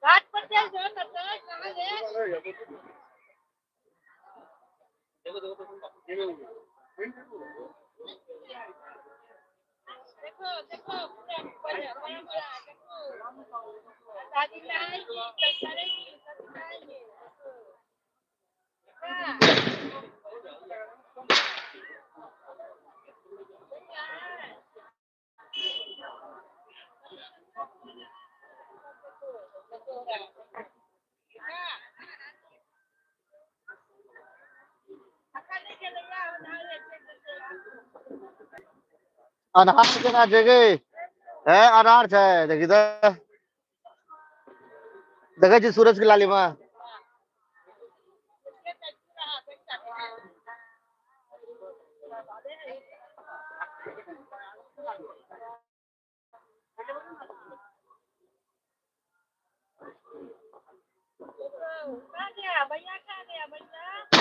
घाट पर चल जो कहाँ ले देखो देखो पूरा बड़ा देखो शादी में आएगी तो करेगी सब खाएंगे अनार के ना जगह है अनार है देख इधर देखा जी सूरज की लालिमा भैया खा गया भैया